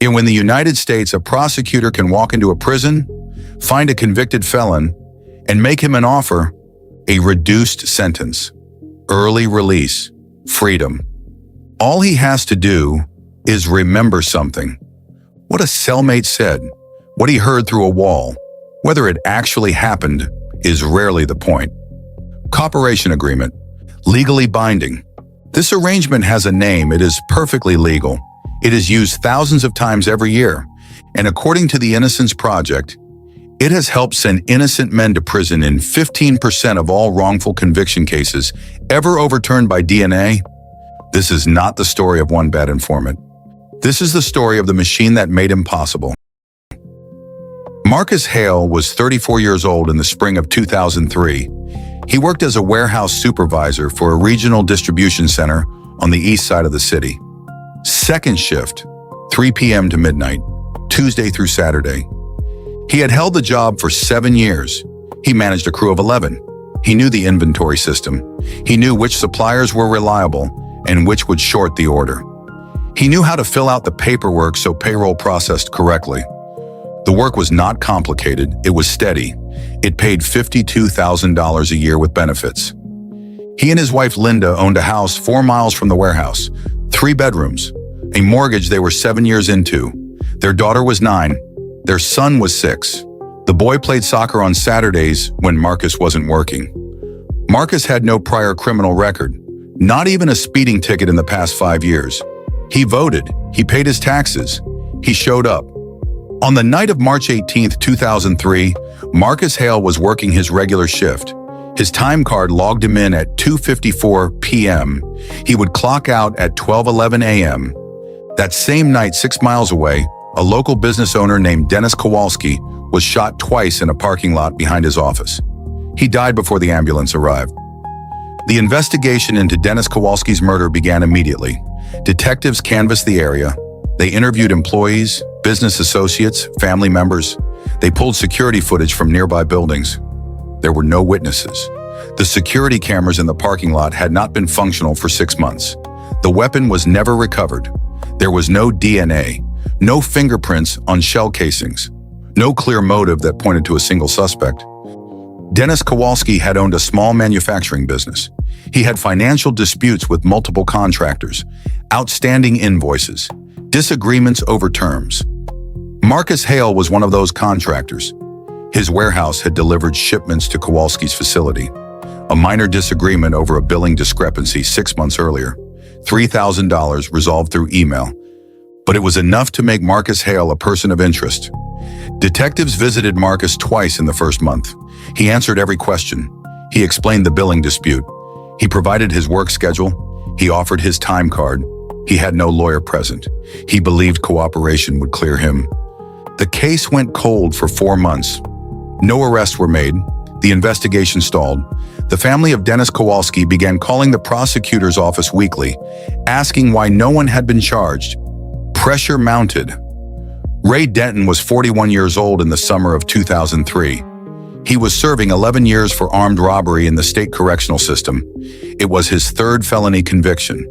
And when the United States, a prosecutor can walk into a prison, find a convicted felon, and make him an offer, a reduced sentence, early release, freedom. All he has to do is remember something. What a cellmate said, what he heard through a wall. Whether it actually happened is rarely the point. Cooperation agreement, legally binding. This arrangement has a name. It is perfectly legal. It is used thousands of times every year, and according to the Innocence Project, it has helped send innocent men to prison in 15% of all wrongful conviction cases ever overturned by DNA. This is not the story of one bad informant. This is the story of the machine that made him possible. Marcus Hale was 34 years old in the spring of 2003. He worked as a warehouse supervisor for a regional distribution center on the east side of the city. Second shift, 3 p.m. to midnight, Tuesday through Saturday. He had held the job for 7 years. He managed a crew of 11. He knew the inventory system. He knew which suppliers were reliable and which would short the order. He knew how to fill out the paperwork so payroll processed correctly. The work was not complicated. It was steady. It paid $52,000 a year with benefits. He and his wife Linda owned a house 4 miles from the warehouse, 3 bedrooms, a mortgage they were 7 years into. Their daughter was 9. Their son was 6. The boy played soccer on Saturdays when Marcus wasn't working. Marcus had no prior criminal record, not even a speeding ticket in the past 5 years. He voted. He paid his taxes. He showed up. On the night of March 18, 2003, Marcus Hale was working his regular shift. His time card logged him in at 2:54 p.m. He would clock out at 12:11 a.m. That same night, 6 miles away, a local business owner named Dennis Kowalski was shot twice in a parking lot behind his office. He died before the ambulance arrived. The investigation into Dennis Kowalski's murder began immediately. Detectives canvassed the area. They interviewed employees, business associates, family members. They pulled security footage from nearby buildings. There were no witnesses. The security cameras in the parking lot had not been functional for 6 months. The weapon was never recovered. There was no DNA, no fingerprints on shell casings, no clear motive that pointed to a single suspect. Dennis Kowalski had owned a small manufacturing business. He had financial disputes with multiple contractors, outstanding invoices, disagreements over terms. Marcus Hale was one of those contractors. His warehouse had delivered shipments to Kowalski's facility. A minor disagreement over a billing discrepancy 6 months earlier, $3,000 resolved through email. But it was enough to make Marcus Hale a person of interest. Detectives visited Marcus twice in the first month. He answered every question. He explained the billing dispute. He provided his work schedule. He offered his time card. He had no lawyer present. He believed cooperation would clear him. The case went cold for 4 months. No arrests were made. The investigation stalled. The family of Dennis Kowalski began calling the prosecutor's office weekly, asking why no one had been charged. Pressure mounted. Ray Denton was 41 years old in the summer of 2003. He was serving 11 years for armed robbery in the state correctional system. It was his 3rd felony conviction.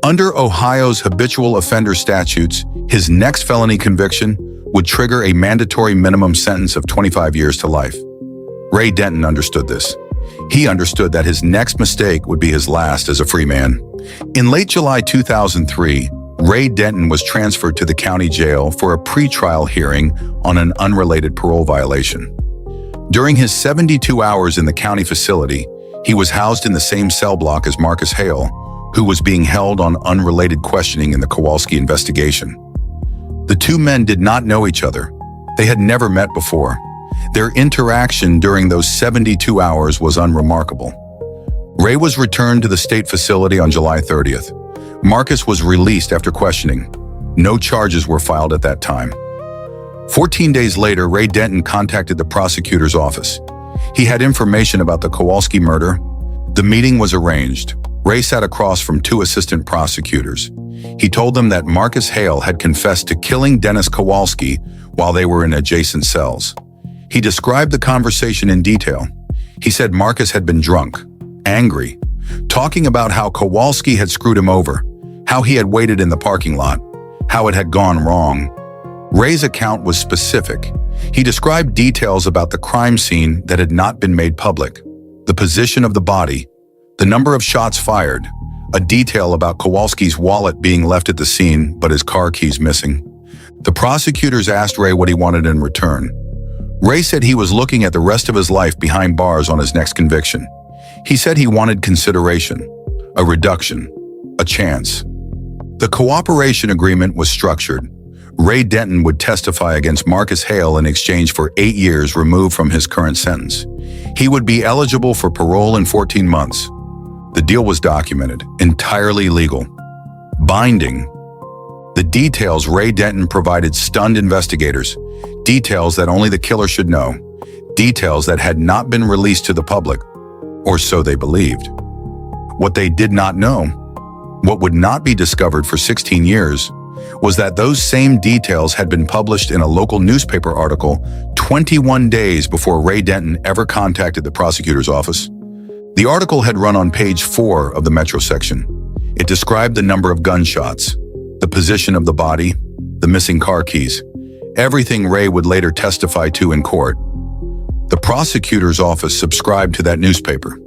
Under Ohio's habitual offender statutes, his next felony conviction would trigger a mandatory minimum sentence of 25 years to life. Ray Denton understood this. He understood that his next mistake would be his last as a free man. In late July 2003, Ray Denton was transferred to the county jail for a pretrial hearing on an unrelated parole violation. During his 72 hours in the county facility, he was housed in the same cell block as Marcus Hale, who was being held on unrelated questioning in the Kowalski investigation. The 2 men did not know each other. They had never met before. Their interaction during those 72 hours was unremarkable. Ray was returned to the state facility on July 30th. Marcus was released after questioning. No charges were filed at that time. 14 days later, Ray Denton contacted the prosecutor's office. He had information about the Kowalski murder. The meeting was arranged. Ray sat across from 2 assistant prosecutors. He told them that Marcus Hale had confessed to killing Dennis Kowalski while they were in adjacent cells. He described the conversation in detail. He said Marcus had been drunk, angry, talking about how Kowalski had screwed him over, how he had waited in the parking lot, how it had gone wrong. Ray's account was specific. He described details about the crime scene that had not been made public, the position of the body, the number of shots fired, a detail about Kowalski's wallet being left at the scene but his car keys missing. The prosecutors asked Ray what he wanted in return. Ray said he was looking at the rest of his life behind bars on his next conviction. He said he wanted consideration, a reduction, a chance. The cooperation agreement was structured. Ray Denton would testify against Marcus Hale in exchange for 8 years removed from his current sentence. He would be eligible for parole in 14 months. The deal was documented, entirely legal, binding. The details Ray Denton provided stunned investigators, details that only the killer should know, details that had not been released to the public, or so they believed. What they did not know, what would not be discovered for 16 years, was that those same details had been published in a local newspaper article 21 days before Ray Denton ever contacted the prosecutor's office. The article had run on page 4 of the Metro section. It described the number of gunshots, the position of the body, the missing car keys, everything Ray would later testify to in court. The prosecutor's office subscribed to that newspaper.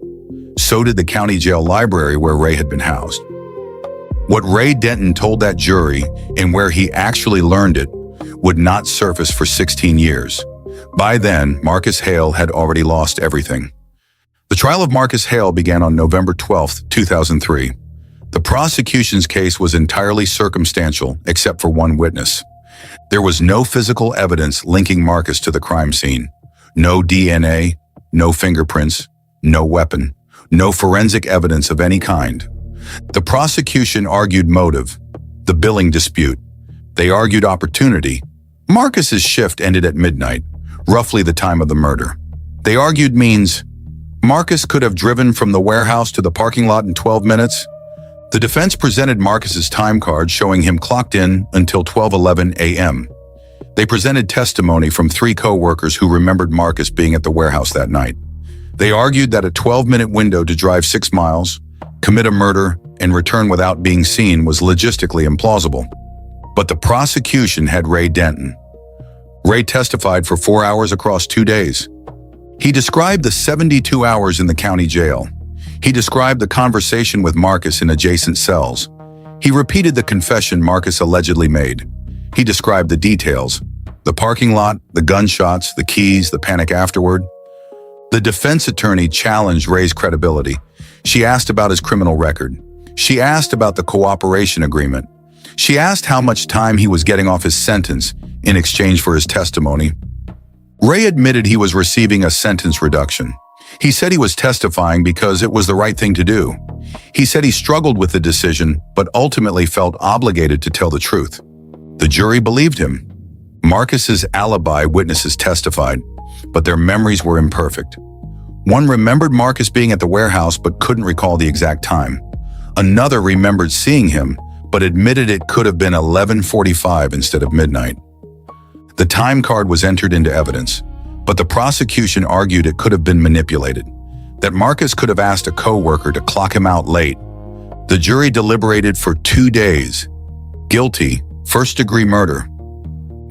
So did the county jail library where Ray had been housed. What Ray Denton told that jury and where he actually learned it would not surface for 16 years. By then, Marcus Hale had already lost everything. The trial of Marcus Hale began on November 12, 2003. The prosecution's case was entirely circumstantial except for one witness. There was no physical evidence linking Marcus to the crime scene. No DNA, no fingerprints, no weapon, no forensic evidence of any kind. The prosecution argued motive, the billing dispute. They argued opportunity. Marcus's shift ended at midnight, roughly the time of the murder. They argued means. Marcus could have driven from the warehouse to the parking lot in 12 minutes. The defense presented Marcus's time card showing him clocked in until 12:11 a.m. They presented testimony from 3 co-workers who remembered Marcus being at the warehouse that night. They argued that a 12-minute window to drive 6 miles, commit a murder, and return without being seen was logistically implausible. But the prosecution had Ray Denton. Ray testified for 4 hours across 2 days. He described the 72 hours in the county jail. He described the conversation with Marcus in adjacent cells. He repeated the confession Marcus allegedly made. He described the details, the parking lot, the gunshots, the keys, the panic afterward. The defense attorney challenged Ray's credibility. She asked about his criminal record. She asked about the cooperation agreement. She asked how much time he was getting off his sentence in exchange for his testimony. Ray admitted he was receiving a sentence reduction. He said he was testifying because it was the right thing to do. He said he struggled with the decision, but ultimately felt obligated to tell the truth. The jury believed him. Marcus's alibi witnesses testified, but their memories were imperfect. One remembered Marcus being at the warehouse but couldn't recall the exact time. Another remembered seeing him, but admitted it could have been 11:45 instead of midnight. The time card was entered into evidence, but the prosecution argued it could have been manipulated, that Marcus could have asked a co-worker to clock him out late. The jury deliberated for 2 days. Guilty, first-degree murder.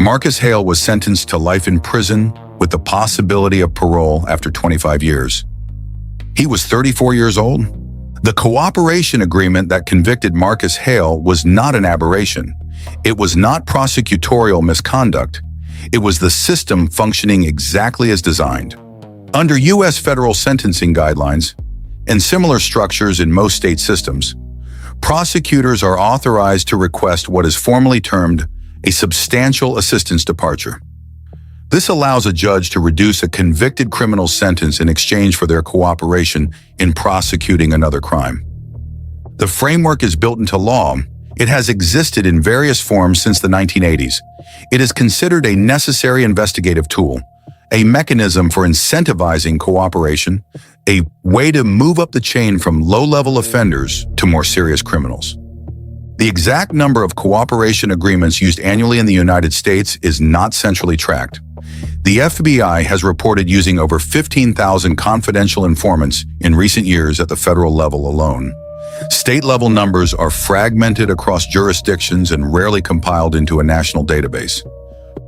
Marcus Hale was sentenced to life in prison with the possibility of parole after 25 years. He was 34 years old. The cooperation agreement that convicted Marcus Hale was not an aberration. It was not prosecutorial misconduct. It was the system functioning exactly as designed. Under U.S. federal sentencing guidelines, and similar structures in most state systems, prosecutors are authorized to request what is formally termed a substantial assistance departure. This allows a judge to reduce a convicted criminal's sentence in exchange for their cooperation in prosecuting another crime. The framework is built into law. It has existed in various forms since the 1980s. It is considered a necessary investigative tool, a mechanism for incentivizing cooperation, a way to move up the chain from low-level offenders to more serious criminals. The exact number of cooperation agreements used annually in the United States is not centrally tracked. The FBI has reported using over 15,000 confidential informants in recent years at the federal level alone. State-level numbers are fragmented across jurisdictions and rarely compiled into a national database.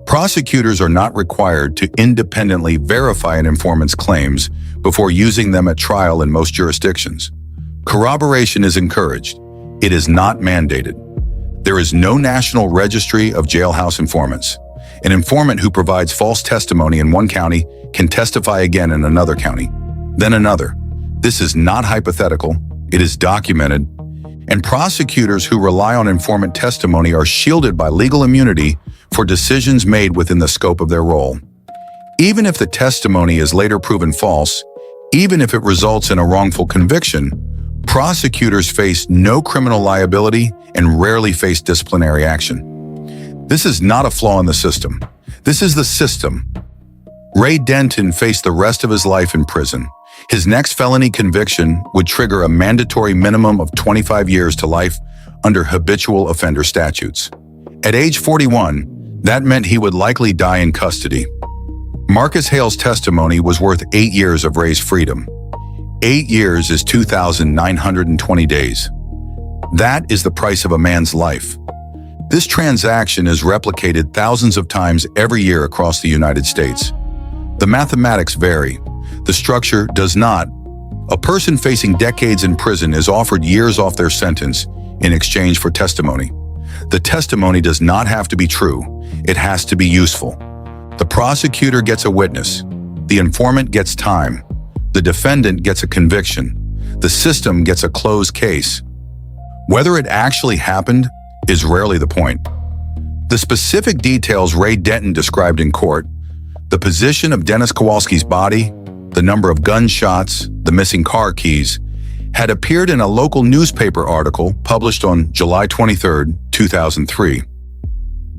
Prosecutors are not required to independently verify an informant's claims before using them at trial in most jurisdictions. Corroboration is encouraged. It is not mandated. There is no national registry of jailhouse informants. An informant who provides false testimony in one county can testify again in another county, then another. This is not hypothetical. It is documented. And prosecutors who rely on informant testimony are shielded by legal immunity for decisions made within the scope of their role. Even if the testimony is later proven false, even if it results in a wrongful conviction, prosecutors face no criminal liability and rarely face disciplinary action. This is not a flaw in the system. This is the system. Ray Denton faced the rest of his life in prison. His next felony conviction would trigger a mandatory minimum of 25 years to life under habitual offender statutes. At age 41, that meant he would likely die in custody. Marcus Hale's testimony was worth 8 years of Ray's freedom. 8 years is 2,920 days. That is the price of a man's life. This transaction is replicated thousands of times every year across the United States. The mathematics vary. The structure does not. A person facing decades in prison is offered years off their sentence in exchange for testimony. The testimony does not have to be true. It has to be useful. The prosecutor gets a witness. The informant gets time. The defendant gets a conviction. The system gets a closed case. Whether it actually happened is rarely the point. The specific details Ray Denton described in court, the position of Dennis Kowalski's body, the number of gunshots, the missing car keys, had appeared in a local newspaper article published on July 23, 2003.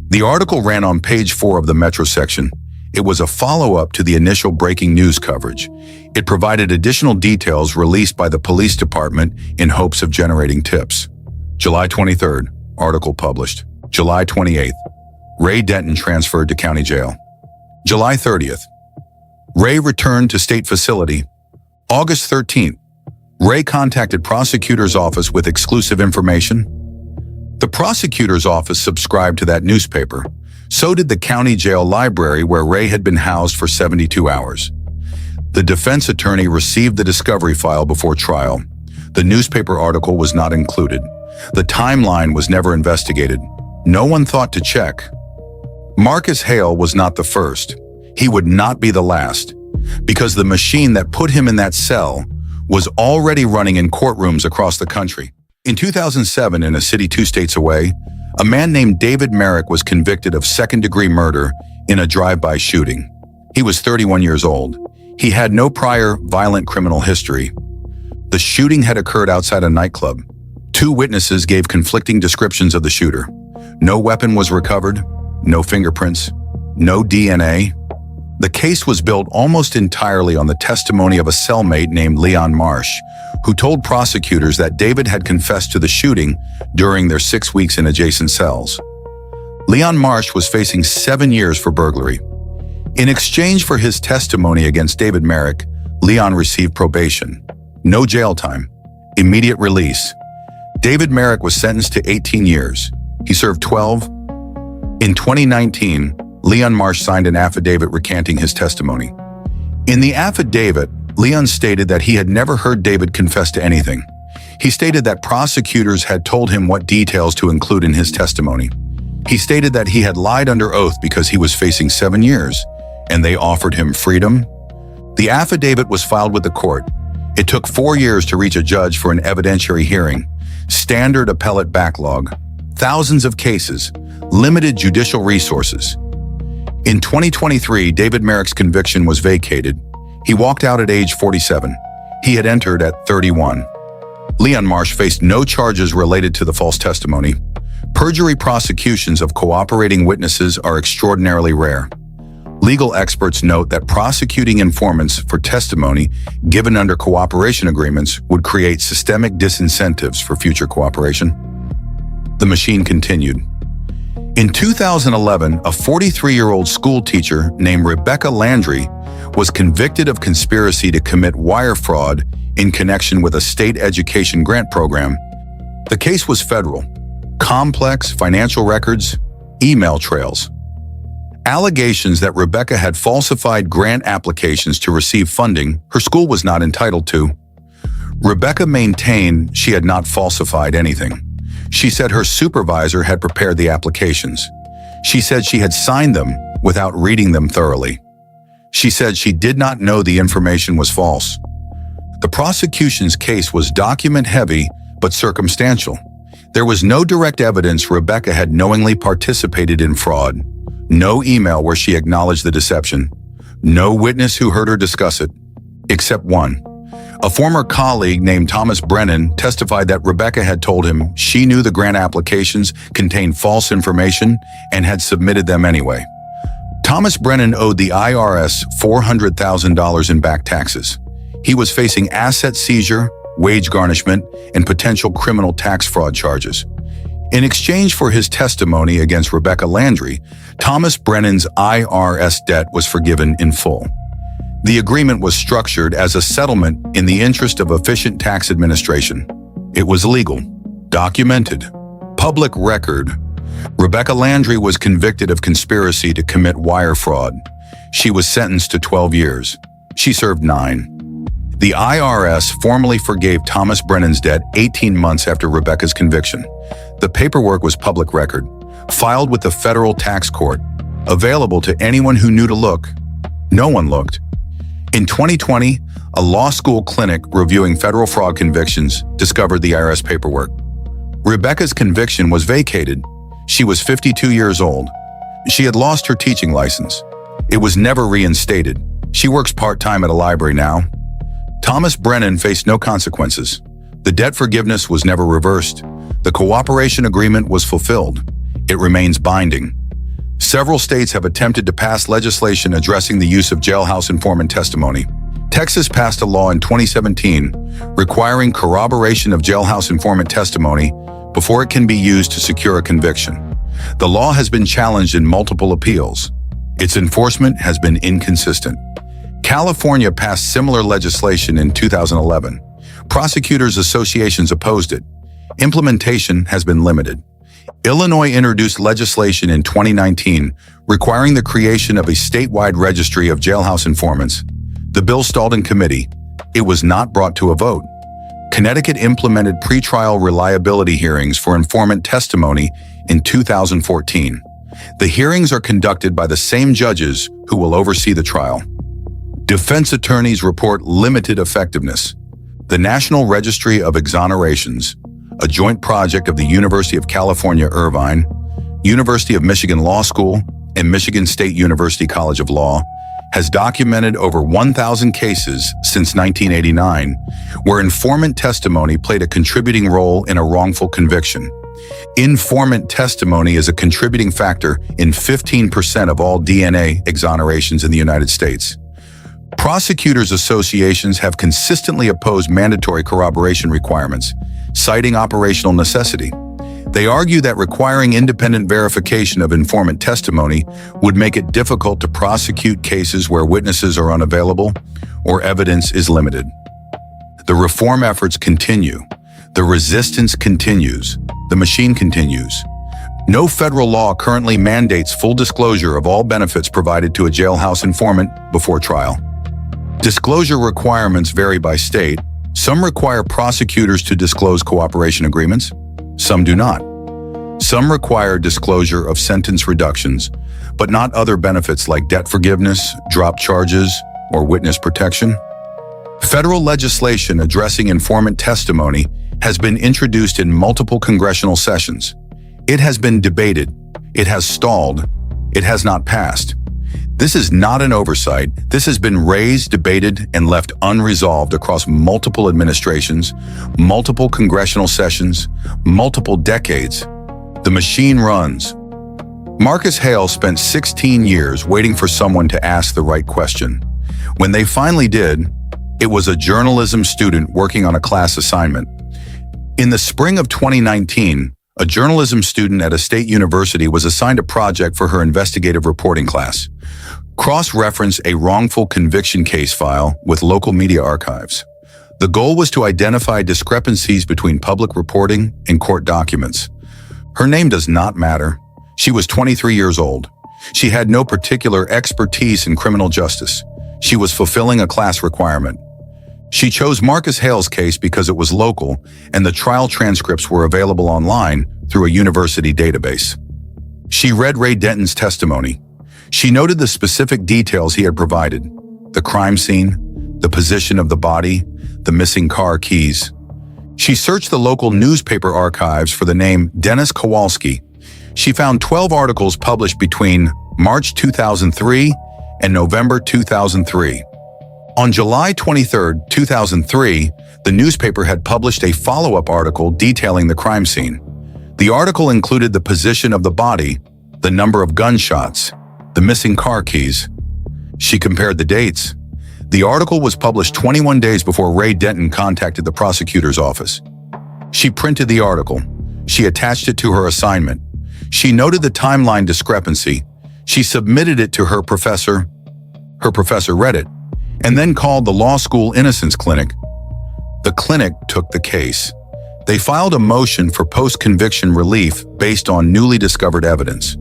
The article ran on page 4 of the Metro section. It was a follow-up to the initial breaking news coverage. It provided additional details released by the police department in hopes of generating tips. July 23rd, article published. July 28th, Ray Denton transferred to county jail. July 30th, Ray returned to state facility. August 13th, Ray contacted prosecutor's office with exclusive information. The prosecutor's office subscribed to that newspaper. So did the county jail library where Ray had been housed for 72 hours. The defense attorney received the discovery file before trial. The newspaper article was not included. The timeline was never investigated. No one thought to check. Marcus Hale was not the first. He would not be the last, because the machine that put him in that cell was already running in courtrooms across the country. In 2007, in a city 2 states away, a man named David Merrick was convicted of second-degree murder in a drive-by shooting. He was 31 years old. He had no prior violent criminal history. The shooting had occurred outside a nightclub. 2 witnesses gave conflicting descriptions of the shooter. No weapon was recovered, no fingerprints, no DNA. The case was built almost entirely on the testimony of a cellmate named Leon Marsh, who told prosecutors that David had confessed to the shooting during their 6 weeks in adjacent cells. Leon Marsh was facing 7 years for burglary. In exchange for his testimony against David Merrick, Leon received probation. No jail time. Immediate release. David Merrick was sentenced to 18 years. He served 12. In 2019, Leon Marsh signed an affidavit recanting his testimony. In the affidavit, Leon stated that he had never heard David confess to anything. He stated that prosecutors had told him what details to include in his testimony. He stated that he had lied under oath because he was facing 7 years, and they offered him freedom. The affidavit was filed with the court. It took 4 years to reach a judge for an evidentiary hearing. Standard appellate backlog, thousands of cases, limited judicial resources. In 2023, David Merrick's conviction was vacated. He walked out at age 47. He had entered at 31. Leon Marsh faced no charges related to the false testimony. Perjury prosecutions of cooperating witnesses are extraordinarily rare. Legal experts note that prosecuting informants for testimony given under cooperation agreements would create systemic disincentives for future cooperation. The machine continued. In 2011, a 43-year-old school teacher named Rebecca Landry was convicted of conspiracy to commit wire fraud in connection with a state education grant program. The case was federal. Complex financial records, email trails. Allegations that Rebecca had falsified grant applications to receive funding her school was not entitled to. Rebecca maintained she had not falsified anything. She said her supervisor had prepared the applications. She said she had signed them without reading them thoroughly. She said she did not know the information was false. The prosecution's case was document-heavy but circumstantial. There was no direct evidence Rebecca had knowingly participated in fraud, no email where she acknowledged the deception, no witness who heard her discuss it, except one. A former colleague named Thomas Brennan testified that Rebecca had told him she knew the grant applications contained false information and had submitted them anyway. Thomas Brennan owed the IRS $400,000 in back taxes. He was facing asset seizure, wage garnishment, and potential criminal tax fraud charges. In exchange for his testimony against Rebecca Landry, Thomas Brennan's IRS debt was forgiven in full. The agreement was structured as a settlement in the interest of efficient tax administration. It was legal, documented, public record. Rebecca Landry was convicted of conspiracy to commit wire fraud. She was sentenced to 12 years. She served 9. The IRS formally forgave Thomas Brennan's debt 18 months after Rebecca's conviction. The paperwork was public record, filed with the federal tax court, available to anyone who knew to look. No one looked. In 2020, a law school clinic reviewing federal fraud convictions discovered the IRS paperwork. Rebecca's conviction was vacated. She was 52 years old. She had lost her teaching license. It was never reinstated. She works part-time at a library now. Thomas Brennan faced no consequences. The debt forgiveness was never reversed. The cooperation agreement was fulfilled. It remains binding. Several states have attempted to pass legislation addressing the use of jailhouse informant testimony. Texas passed a law in 2017 requiring corroboration of jailhouse informant testimony before it can be used to secure a conviction. The law has been challenged in multiple appeals. Its enforcement has been inconsistent. California passed similar legislation in 2011. Prosecutors associations opposed it. Implementation has been limited. Illinois introduced legislation in 2019 requiring the creation of a statewide registry of jailhouse informants. The bill stalled in committee. It was not brought to a vote. Connecticut implemented pretrial reliability hearings for informant testimony in 2014. The hearings are conducted by the same judges who will oversee the trial. Defense attorneys report limited effectiveness. The National Registry of Exonerations, a joint project of the University of California, Irvine, University of Michigan Law School, and Michigan State University College of Law, has documented over 1,000 cases since 1989 where informant testimony played a contributing role in a wrongful conviction. Informant testimony is a contributing factor in 15% of all DNA exonerations in the United States. Prosecutors associations have consistently opposed mandatory corroboration requirements, citing operational necessity. They argue that requiring independent verification of informant testimony would make it difficult to prosecute cases where witnesses are unavailable or evidence is limited. The reform efforts continue. The resistance continues. The machine continues. No federal law currently mandates full disclosure of all benefits provided to a jailhouse informant before trial. Disclosure requirements vary by state. Some require prosecutors to disclose cooperation agreements. Some do not. Some require disclosure of sentence reductions, but not other benefits like debt forgiveness, drop charges, or witness protection. Federal legislation addressing informant testimony has been introduced in multiple congressional sessions. It has been debated. It has stalled. It has not passed. This is not an oversight. This has been raised, debated, and left unresolved across multiple administrations, multiple congressional sessions, multiple decades. The machine runs. Marcus Hale spent 16 years waiting for someone to ask the right question. When they finally did, it was a journalism student working on a class assignment. In the spring of 2019, a journalism student at a state university was assigned a project for her investigative reporting class. Cross-reference a wrongful conviction case file with local media archives. The goal was to identify discrepancies between public reporting and court documents. Her name does not matter. She was 23 years old. She had no particular expertise in criminal justice. She was fulfilling a class requirement. She chose Marcus Hale's case because it was local and the trial transcripts were available online through a university database. She read Ray Denton's testimony. She noted the specific details he had provided: the crime scene, the position of the body, the missing car keys. She searched the local newspaper archives for the name Dennis Kowalski. She found 12 articles published between March 2003 and November 2003. On July 23, 2003, the newspaper had published a follow-up article detailing the crime scene. The article included the position of the body, the number of gunshots, the missing car keys. She compared the dates. The article was published 21 days before Ray Denton contacted the prosecutor's office. She printed the article. She attached it to her assignment. She noted the timeline discrepancy. She submitted it to her professor. Her professor read it, and then called the law school Innocence Clinic. The clinic took the case. They filed a motion for post-conviction relief based on newly discovered evidence.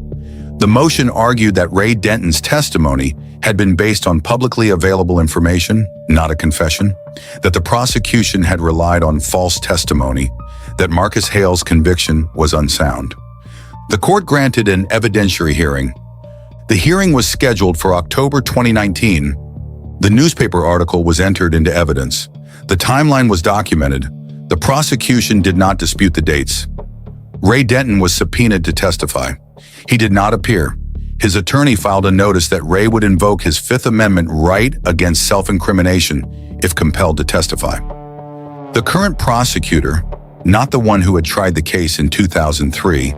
The motion argued that Ray Denton's testimony had been based on publicly available information, not a confession, that the prosecution had relied on false testimony, that Marcus Hale's conviction was unsound. The court granted an evidentiary hearing. The hearing was scheduled for October 2019. The newspaper article was entered into evidence. The timeline was documented. The prosecution did not dispute the dates. Ray Denton was subpoenaed to testify. He did not appear. His attorney filed a notice that Ray would invoke his Fifth Amendment right against self-incrimination if compelled to testify. The current prosecutor, not the one who had tried the case in 2003,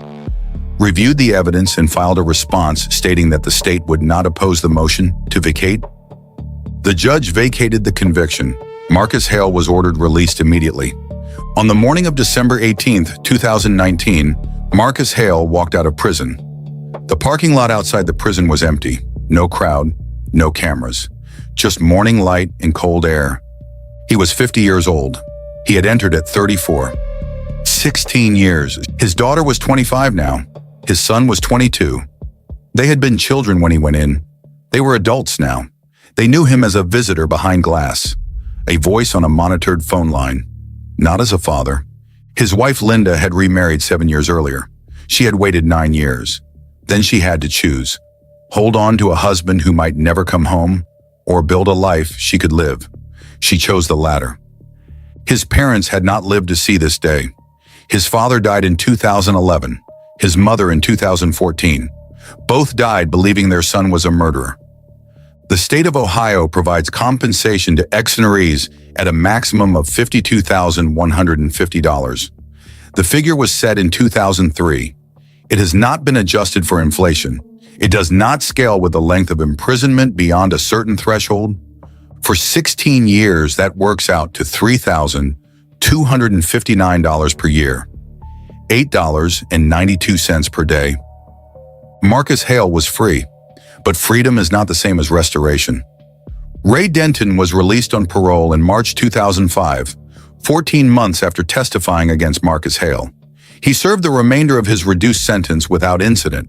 reviewed the evidence and filed a response stating that the state would not oppose the motion to vacate. The judge vacated the conviction. Marcus Hale was ordered released immediately. On the morning of December 18, 2019, Marcus Hale walked out of prison. The parking lot outside the prison was empty. No crowd, no cameras, just morning light and cold air. He was 50 years old. He had entered at 34. 16 years. His daughter was 25 now. His son was 22. They had been children when he went in. They were adults now. They knew him as a visitor behind glass, a voice on a monitored phone line, not as a father. His wife Linda had remarried 7 years earlier. She had waited 9 years. Then she had to choose: hold on to a husband who might never come home, or build a life she could live. She chose the latter. His parents had not lived to see this day. His father died in 2011, his mother in 2014. Both died believing their son was a murderer. The state of Ohio provides compensation to ex-honorees at a maximum of $52,150. The figure was set in 2003. It has not been adjusted for inflation. It does not scale with the length of imprisonment beyond a certain threshold. For 16 years, that works out to $3,259 per year, $8.92 per day. Marcus Hale was free, but freedom is not the same as restoration. Ray Denton was released on parole in March 2005, 14 months after testifying against Marcus Hale. He served the remainder of his reduced sentence without incident.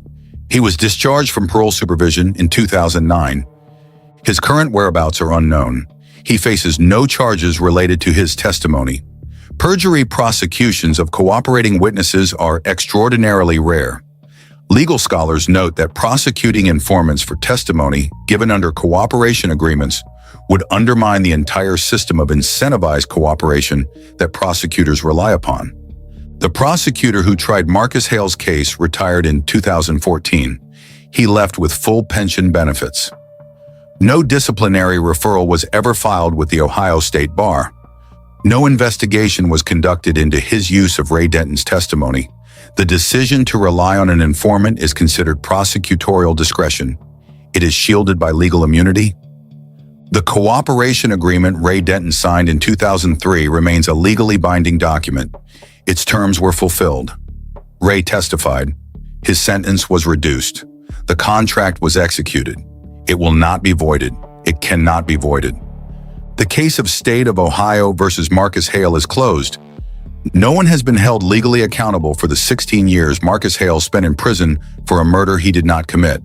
He was discharged from parole supervision in 2009. His current whereabouts are unknown. He faces no charges related to his testimony. Perjury prosecutions of cooperating witnesses are extraordinarily rare. Legal scholars note that prosecuting informants for testimony given under cooperation agreements would undermine the entire system of incentivized cooperation that prosecutors rely upon. The prosecutor who tried Marcus Hale's case retired in 2014. He left with full pension benefits. No disciplinary referral was ever filed with the Ohio State Bar. No investigation was conducted into his use of Ray Denton's testimony. The decision to rely on an informant is considered prosecutorial discretion. It is shielded by legal immunity. The cooperation agreement Ray Denton signed in 2003 remains a legally binding document. Its terms were fulfilled. Ray testified. His sentence was reduced. The contract was executed. It will not be voided. It cannot be voided. The case of State of Ohio versus Marcus Hale is closed. No one has been held legally accountable for the 16 years Marcus Hale spent in prison for a murder he did not commit.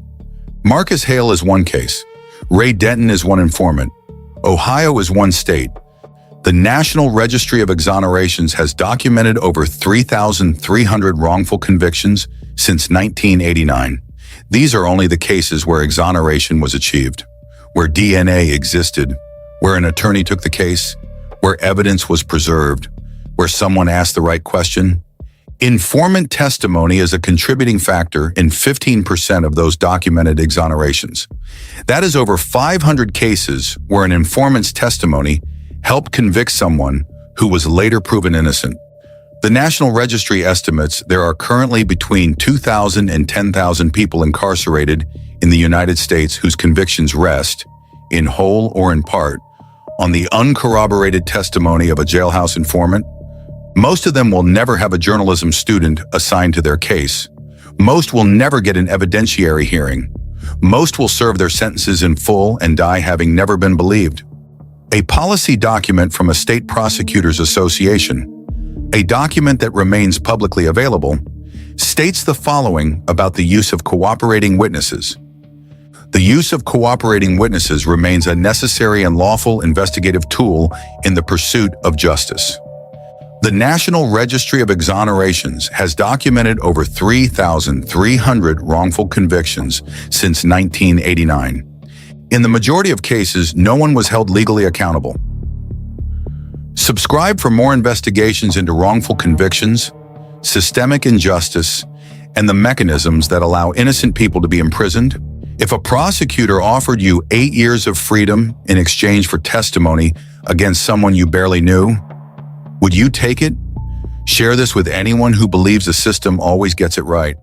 Marcus Hale is one case. Ray Denton is one informant. Ohio is one state. The National Registry of Exonerations has documented over 3,300 wrongful convictions since 1989. These are only the cases where exoneration was achieved, where DNA existed, where an attorney took the case, where evidence was preserved, where someone asked the right question. Informant testimony is a contributing factor in 15% of those documented exonerations. That is over 500 cases where an informant's testimony helped convict someone who was later proven innocent. The National Registry estimates there are currently between 2,000 and 10,000 people incarcerated in the United States whose convictions rest, in whole or in part, on the uncorroborated testimony of a jailhouse informant. Most of them will never have a journalism student assigned to their case. Most will never get an evidentiary hearing. Most will serve their sentences in full and die having never been believed. A policy document from a state prosecutors association, a document that remains publicly available, states the following about the use of cooperating witnesses. The use of cooperating witnesses remains a necessary and lawful investigative tool in the pursuit of justice. The National Registry of Exonerations has documented over 3,300 wrongful convictions since 1989. In the majority of cases, no one was held legally accountable. Subscribe for more investigations into wrongful convictions, systemic injustice, and the mechanisms that allow innocent people to be imprisoned. If a prosecutor offered you 8 years of freedom in exchange for testimony against someone you barely knew, would you take it? Share this with anyone who believes the system always gets it right.